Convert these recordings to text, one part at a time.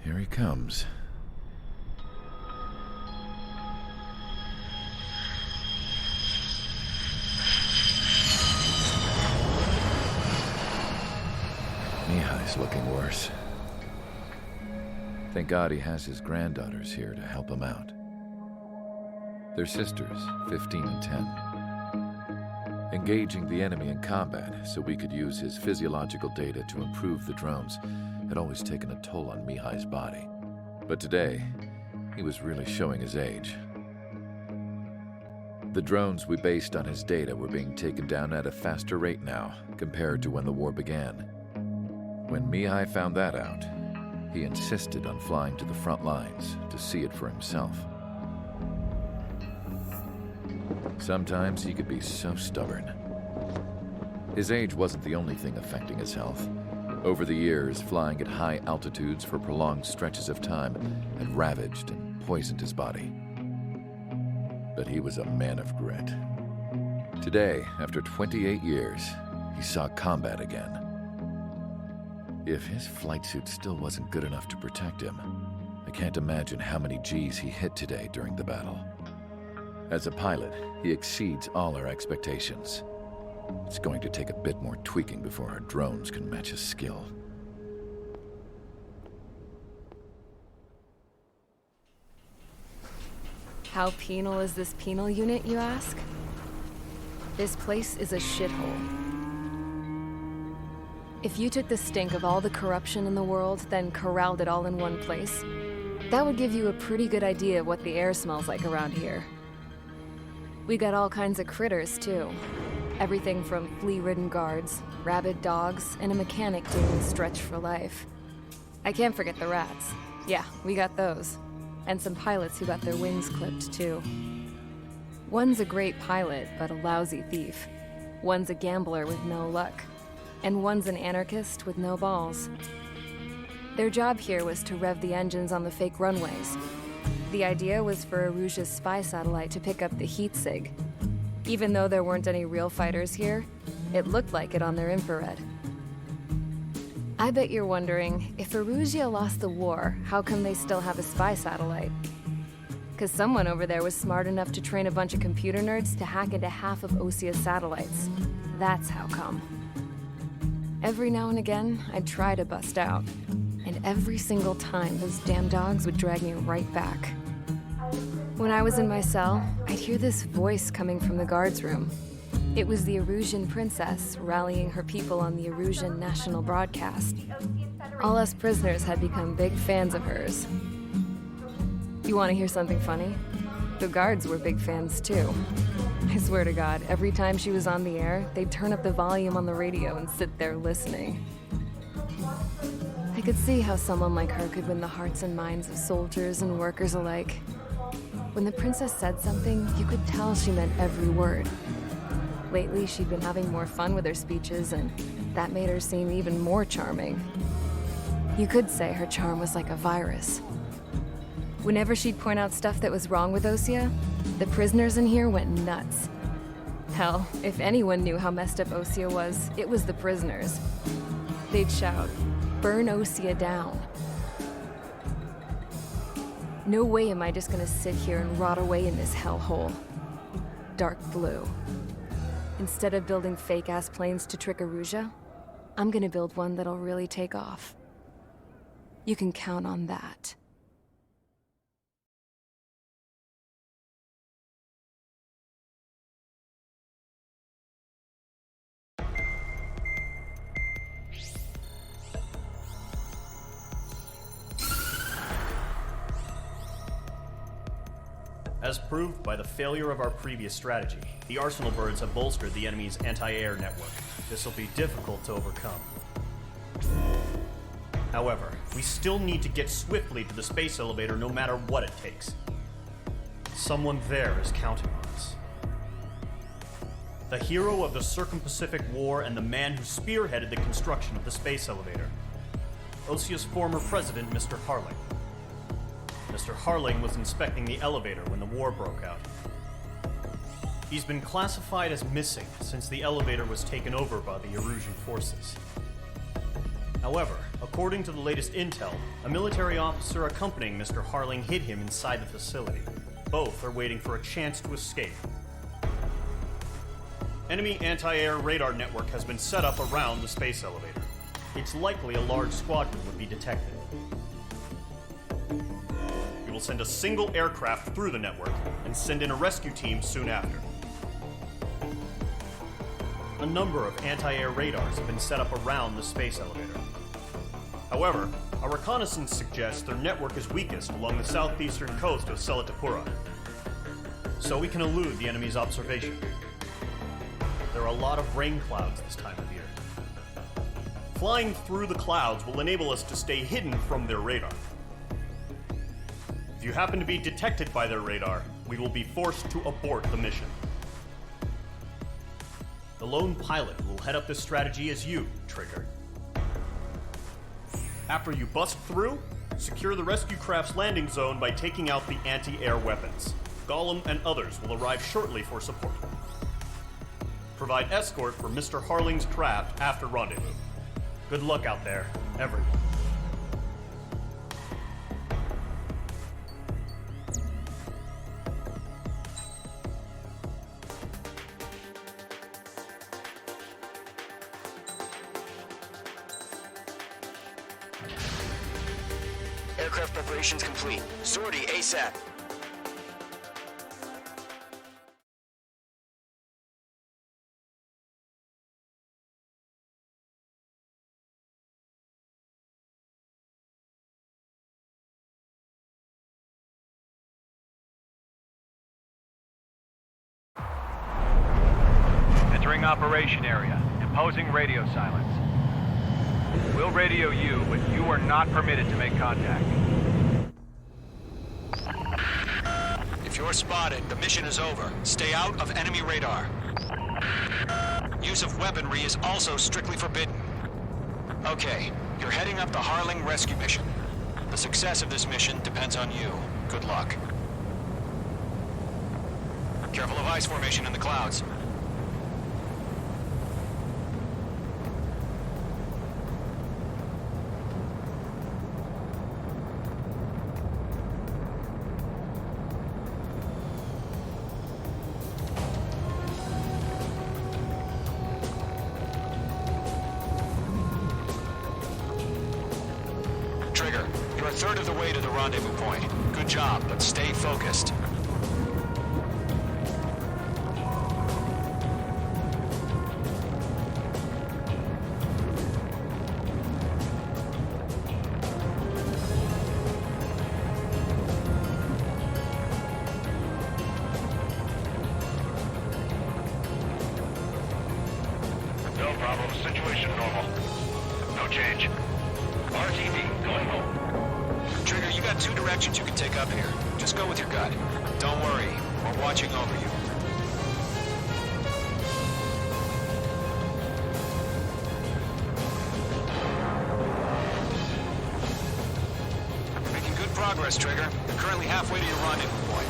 Here he comes. Mihai's looking worse. Thank God he has his granddaughters here to help him out. They're sisters, 15 and 10. Engaging the enemy in combat so we could use his physiological data to improve the drones had always taken a toll on Mihai's body. But today, he was really showing his age. The drones we based on his data were being taken down at a faster rate now compared to when the war began. When Mihai found that out, he insisted on flying to the front lines to see it for himself. Sometimes he could be so stubborn. His age wasn't the only thing affecting his health. Over the years, flying at high altitudes for prolonged stretches of time had ravaged and poisoned his body. But he was a man of grit. Today, after 28 years, he saw combat again. If his flight suit still wasn't good enough to protect him, I can't imagine how many G's he hit today during the battle. As a pilot, he exceeds all our expectations. It's going to take a bit more tweaking before our drones can match his skill. How penal is this penal unit, you ask? This place is a shithole. If you took the stink of all the corruption in the world, then corralled it all in one place, that would give you a pretty good idea of what the air smells like around here. We got all kinds of critters, too. Everything from flea-ridden guards, rabid dogs, and a mechanic doing stretch for life. I can't forget the rats. Yeah, we got those. And some pilots who got their wings clipped, too. One's a great pilot, but a lousy thief. One's a gambler with no luck. And one's an anarchist with no balls. Their job here was to rev the engines on the fake runways. The idea was for Erusean's spy satellite to pick up the heat sig. Even though there weren't any real fighters here, it looked like it on their infrared. I bet you're wondering, if Erusean lost the war, how come they still have a spy satellite? Because someone over there was smart enough to train a bunch of computer nerds to hack into half of Osea's satellites. That's how come. Every now and again, I'd try to bust out. And every single time, those damn dogs would drag me right back. When I was in my cell, I'd hear this voice coming from the guards room. It was the Erusean princess rallying her people on the Erusean national broadcast. All us prisoners had become big fans of hers. You want to hear something funny? The guards were big fans too. I swear to God, every time she was on the air, they'd turn up the volume on the radio and sit there listening. I could see how someone like her could win the hearts and minds of soldiers and workers alike. When the princess said something, you could tell she meant every word. Lately, she'd been having more fun with her speeches, and that made her seem even more charming. You could say her charm was like a virus. Whenever she'd point out stuff that was wrong with Osea, the prisoners in here went nuts. Hell, if anyone knew how messed up Osea was, it was the prisoners. They'd shout, "Burn Osea down." No way am I just gonna sit here and rot away in this hellhole. Dark blue. Instead of building fake-ass planes to trick Erusean, I'm gonna build one that'll really take off. You can count on that. As proved by the failure of our previous strategy, the Arsenal birds have bolstered the enemy's anti-air network. This will be difficult to overcome. However, we still need to get swiftly to the space elevator no matter what it takes. Someone there is counting on us. The hero of the Circum-Pacific War and the man who spearheaded the construction of the space elevator. Osea's former president, Mr. Harling. Mr. Harling was inspecting the elevator when the war broke out. He's been classified as missing since the elevator was taken over by the Erusean forces. However, according to the latest intel, a military officer accompanying Mr. Harling hid him inside the facility. Both are waiting for a chance to escape. Enemy anti-air radar network has been set up around the space elevator. It's likely a large squadron would be detected. We will send a single aircraft through the network and send in a rescue team soon after. A number of anti-air radars have been set up around the space elevator. However, our reconnaissance suggests their network is weakest along the southeastern coast of Selatapura, so we can elude the enemy's observation. There are a lot of rain clouds this time of year. Flying through the clouds will enable us to stay hidden from their radar. If you happen to be detected by their radar, we will be forced to abort the mission. The lone pilot who will head up this strategy is you, Trigger. After you bust through, secure the rescue craft's landing zone by taking out the anti-air weapons. Golem and others will arrive shortly for support. Provide escort for Mr. Harling's craft after rendezvous. Good luck out there, everyone. Aircraft preparations complete. Sortie ASAP. Entering operation area. Imposing radio silence. We'll radio you, but you are not permitted to make contact. If you're spotted, the mission is over. Stay out of enemy radar. Use of weaponry is also strictly forbidden. Okay, you're heading up the Harling rescue mission. The success of this mission depends on you. Good luck. Careful of ice formation in the clouds. Trigger, you're a third of the way to the rendezvous point. Good job, but stay focused. No problem. Situation normal. No change. RTD, going home. Trigger, you got two directions you can take up here. Just go with your gut. Don't worry, we're watching over you. Making good progress, Trigger. You're currently halfway to your rendezvous point.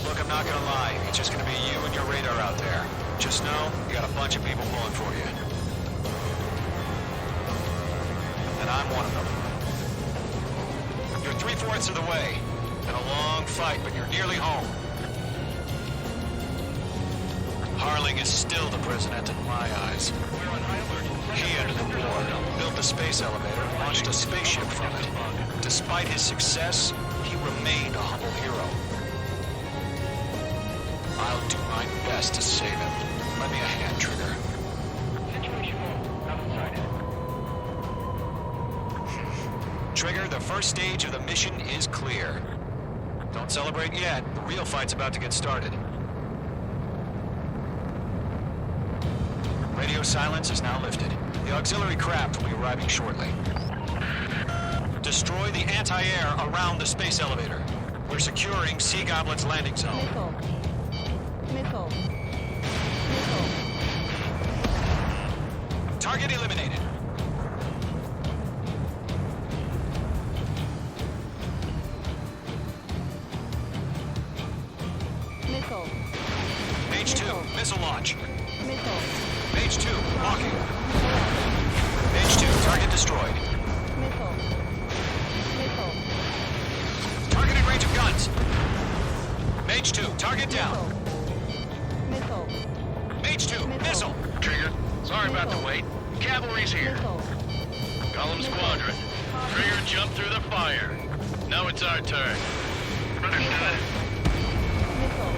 Look, I'm not gonna lie. It's just gonna be you and your radar out there. Just know, you got a bunch of people pulling for you. And I'm one of them. You're 3/4 of the way. Been a long fight, but you're nearly home. Harling is still the president in my eyes. He ended the war, built the space elevator, launched a spaceship from it. Despite his success, he remained a humble hero. I'll do my best to save him. Lend me a hand, Trigger. Situation normal. Nothing sighted. Trigger, the first stage of the mission is clear. Don't celebrate yet. The real fight's about to get started. Radio silence is now lifted. The auxiliary craft will be arriving shortly. Destroy the anti-air around the space elevator. We're securing Sea Goblin's landing zone. Nickel. Target eliminated. Nickel. Mage 2, missile launch. Nickel. Mage 2, walking. Mage 2, target destroyed. Missile. Missile. Targeting range of guns. Mage 2, target down. Missile. Mage 2, missile. Trigger, sorry about the wait. Cavalry's here. Missile. Golem Squadron. Trigger jumped through the fire. Now it's our turn. Understood. Missile.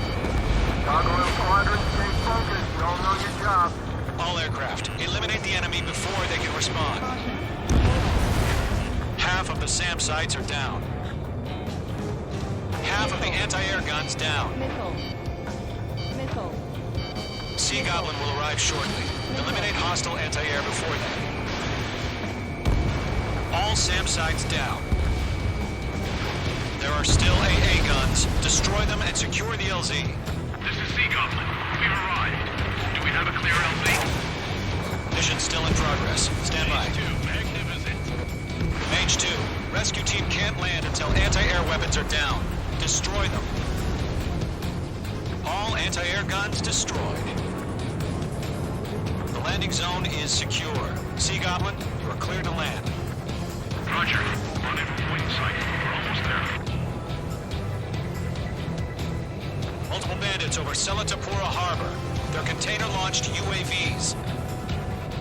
Gargoyle Squadron, stay focused. You all know your job. All aircraft, eliminate the enemy before they can respond. Half of the SAM sites are down. Half of the anti-air guns down. Missile. Missile. Sea Goblin will arrive shortly. Eliminate hostile anti-air before then. All SAM sites down. There are still AA guns. Destroy them and secure the LZ. This is Sea Goblin. We've arrived. Do we have a clear LZ? Mission still in progress. Stand by. Mage 2, magnificent. Mage 2, rescue team can't land until anti-air weapons are down. Destroy them. All anti-air guns destroyed. The landing zone is secure. Sea Goblin, you are clear to land. Roger. Run in point sight. We're almost there. Multiple bandits over Selatapura Harbor. They're container-launched UAVs.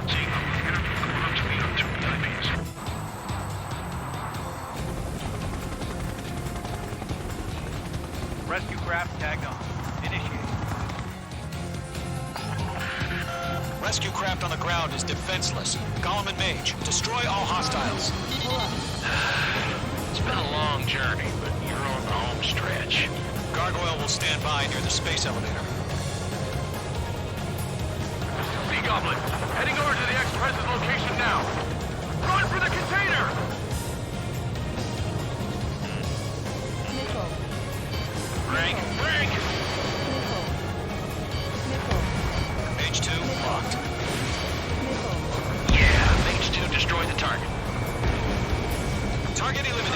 Sea Goblin, get up. We're up to meet up 2 enemies. Rescue craft tagged on. Initiate. Rescue craft on the ground is defenseless. Golem and Mage, destroy all hostiles. It's been a long journey, but you're on the home stretch. Gargoyle will stand by near the space elevator. Sea Goblin, heading over to the Express's location now. Run for the container! Missile. Rank, rank! Missile. Missile. Mage 2, locked. Missile. Yeah, Mage 2 destroyed the target. Target eliminated.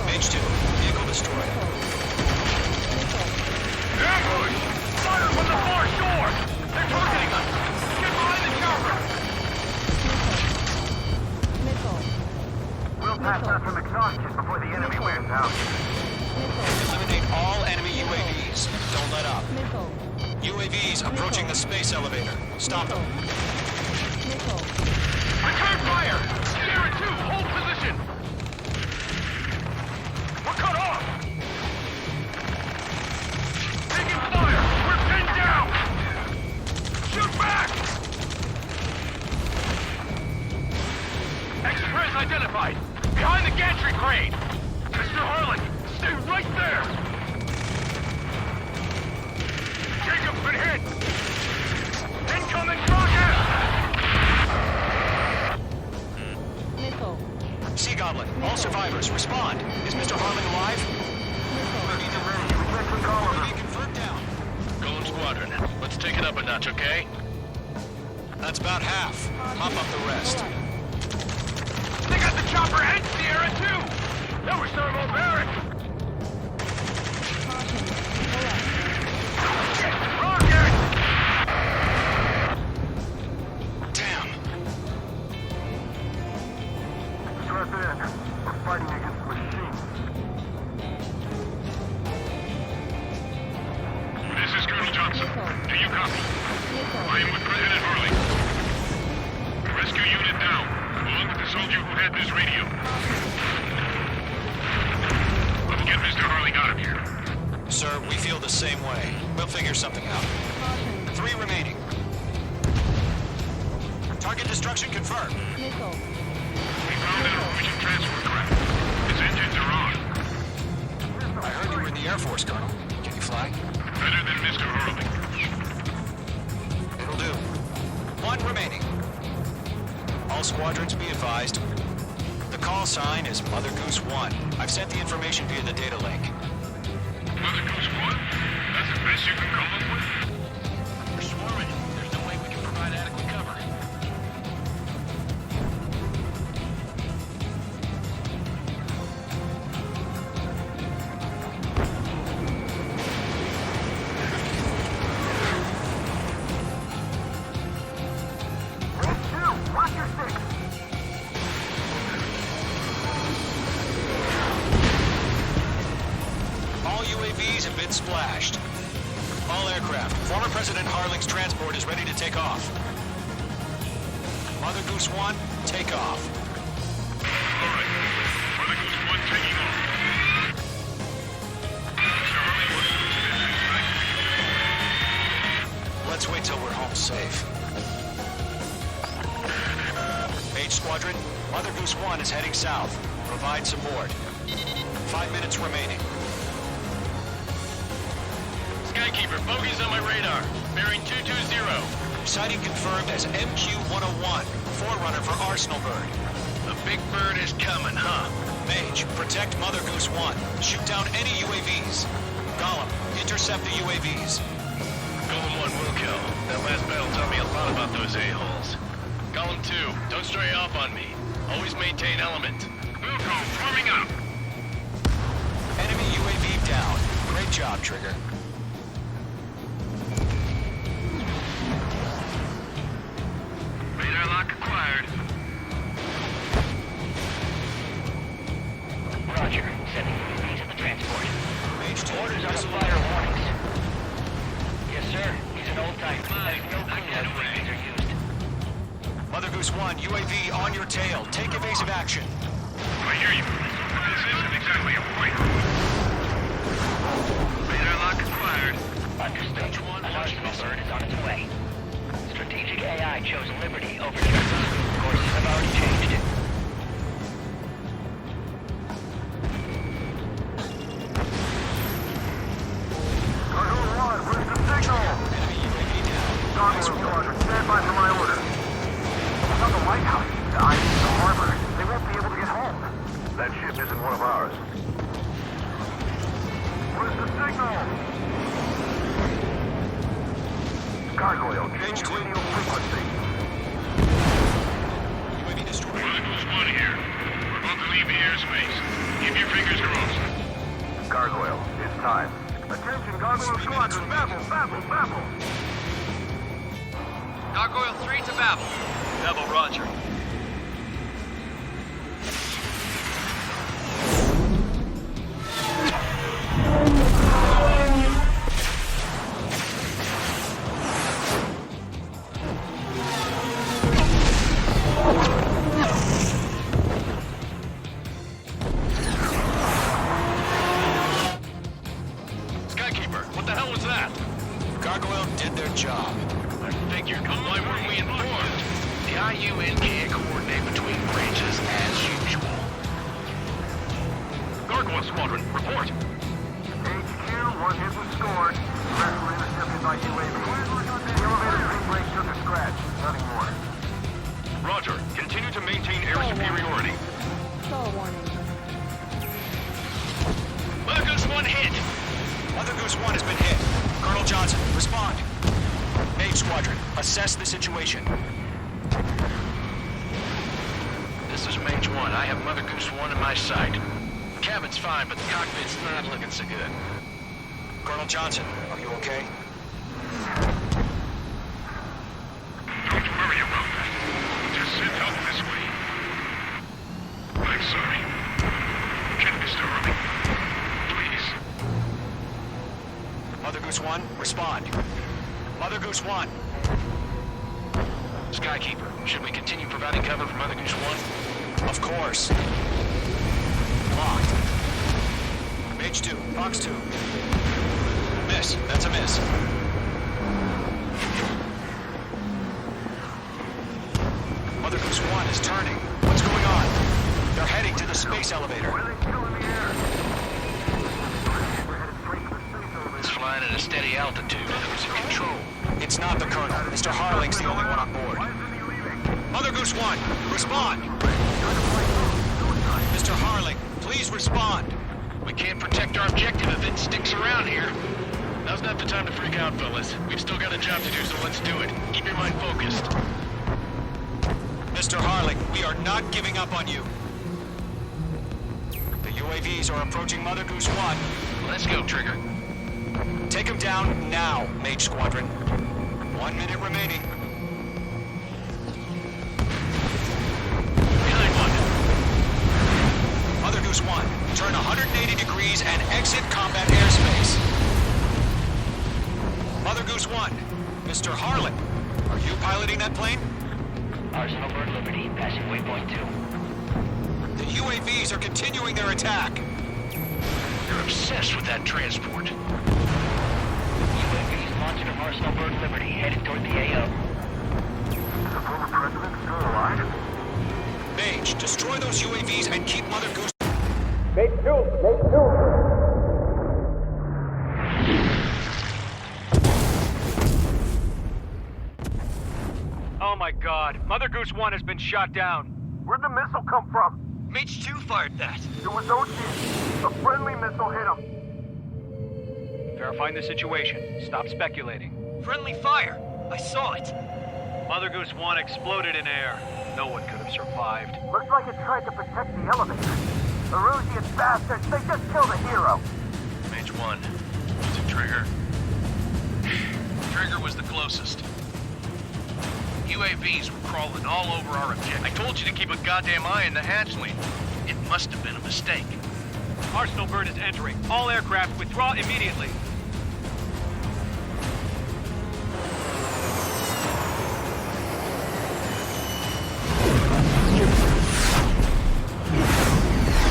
Mage 2, vehicle destroyed. Ambush! Fire from the far shore! They're targeting us! Get behind the chopper! Missile. We'll pass out from exhaustion before the enemy wears out. Missile. Eliminate all enemy UAVs. Don't let up. Missile. UAVs approaching the space elevator. Stop them. Missile. Return fire! Sierra 2, hold position! We're cut off! Taking fire! We're pinned down! Shoot back! Express identified! Behind the gantry crane! Mr. Harling, stay right there! Jacob's been hit! Incoming rocket! Missile. Sea Goblin, all survivors, respond. Is Mr. Harling alive? UAV confirmed down. Golem Squadron, let's take it up a notch, okay? That's about half. Mop up the rest. They got the chopper and Sierra too! That was thermobaric! Rocket! Damn. Strap in. We're fighting against machines. This is Colonel Johnson. Do you copy? I am with President Harling. Rescue unit down, along with the soldier who had this radio. Let's get Mr. Harling out of here. Sir, we feel the same way. We'll figure something out. 3 remaining. Target destruction confirmed. Missile. We found an Erusean transfer craft. His engines are on. I heard you were in the Air Force, Colonel. Can you fly? Better than Mr. Harling. It'll do. 1 remaining. All squadrons be advised. The call sign is Mother Goose One. I've sent the information via the data link. Mother Goose One? That's the best you can come up with? We're swarming. There's no way we can provide adequate cover. UAVs have been splashed. All aircraft, former President Harling's transport is ready to take off. Mother Goose One, take off. All right. Mother Goose One taking off. Mr. Harling wants to Let's wait till we're home safe. Mage Squadron, Mother Goose One is heading south. Provide support. 5 minutes remaining. Skykeeper, bogey's on my radar. Bearing 220. Sighting confirmed as MQ-101, forerunner for Arsenal Bird. The big bird is coming, huh? Mage, protect Mother Goose One. Shoot down any UAVs. Golem, intercept the UAVs. Golem 1 will kill. That last battle taught me a lot about those a-holes. Golem 2, don't stray off on me. Always maintain element. Wilco, forming up. Enemy UAV down. Great job, Trigger. Radar lock acquired. Roger. Sending UAVs at the transport. Mage 2, Orders on the missile fire down. warnings. Yes, sir. He's an old type. There's no clue how UAVs are used. Mother Goose One, UAV on your tail. Take evasive action. I hear you. This isn't exactly a point. Radar lock acquired. Understood. An Arsenal bird is on its way. Strategic AI chose Liberty over Texas. Courses have already changed. Gargoyle One, where's the signal? Enemy UAV down. Gargoyle Squadron, stand by for my order. Now the Lighthouse died in the harbor. They won't be able to get home. That ship isn't one of ours. Where's the signal? Gargoyle, change radio frequency. UAV destroyed. Mother Goose One here. We're about to leave the airspace. Keep your fingers crossed. Gargoyle, it's time. Attention, Gargoyle Squadron, babble, babble, babble. Gargoyle 3 to Babel. Babel, roger. Skykeeper, what the hell was that? Gargoyle did their job. I figured, but why weren't we informed? The IUN can't coordinate between branches as usual. Gargoyle Squadron, report. HQ, one hit was scored. The rest were intercepted by UAV. The elevator screen brake took a scratch. Nothing more. Roger. Continue to maintain air superiority. Stall warning. Mother Goose One hit. Mother Goose One has been hit. Colonel Johnson, respond. Mage Squadron, assess the situation. This is Mage 1. I have Mother Goose 1 in my sight. The cabin's fine, but the cockpit's not looking so good. Colonel Johnson, are you okay? Don't worry about that. Just send help this way. I'm sorry. Get Mr. Harling. Please. Mother Goose One, respond. Mother Goose One. Skykeeper, should we continue providing cover for Mother Goose 1? Of course. Locked. Mage 2, Fox 2. Miss, that's a miss. Mother Goose One is turning. What's going on? They're heading to the space elevator. Where are they still in the air? We're headed straight for the space elevator. It's flying at a steady altitude. Who's in control? It's not the Colonel. Mr. Harling's the only one on board. Why isn't he leaving? Mother Goose One, respond! Mr. Harling, please respond. We can't protect our objective if it sticks around here. Now's not the time to freak out, fellas. We've still got a job to do, so let's do it. Keep your mind focused. Mr. Harling, we are not giving up on you. The UAVs are approaching Mother Goose One. Let's go, Trigger. Take them down now, Mage Squadron. 1 minute remaining. Behind one. Mother Goose One, Turn 180 degrees and exit combat airspace. Mother Goose One, Mr. Harling, are you piloting that plane? Arsenal Bird Liberty, passing waypoint 2. The UAVs are continuing their attack. You're obsessed with that transport. UAVs launching from Arsenal Bird Liberty, headed toward the AO. Is the former president still alive? Mage, destroy those UAVs and keep Mother Goose... Oh my god, Mother Goose One has been shot down. Where'd the missile come from? Mage 2 fired that. It was Osean. A friendly missile hit him. Verifying the situation. Stop speculating. Friendly fire. I saw it. Mother Goose One exploded in air. No one could have survived. Looks like it tried to protect the elevator. Erusean bastards, they just killed a hero. Mage 1. Is it Trigger? Trigger was the closest. UAVs were crawling all over our objective. I told you to keep a goddamn eye in the hatchling. It must have been a mistake. Arsenal Bird is entering. All aircraft withdraw immediately.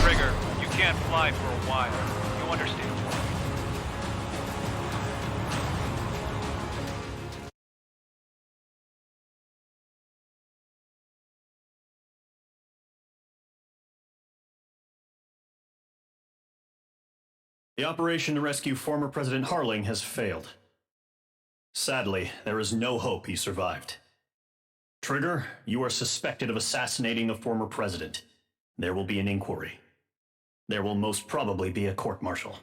Trigger, you can't fly for a while. You understand? The operation to rescue former President Harling has failed. Sadly, there is no hope he survived. Trigger, you are suspected of assassinating the former president. There will be an inquiry. There will most probably be a court-martial.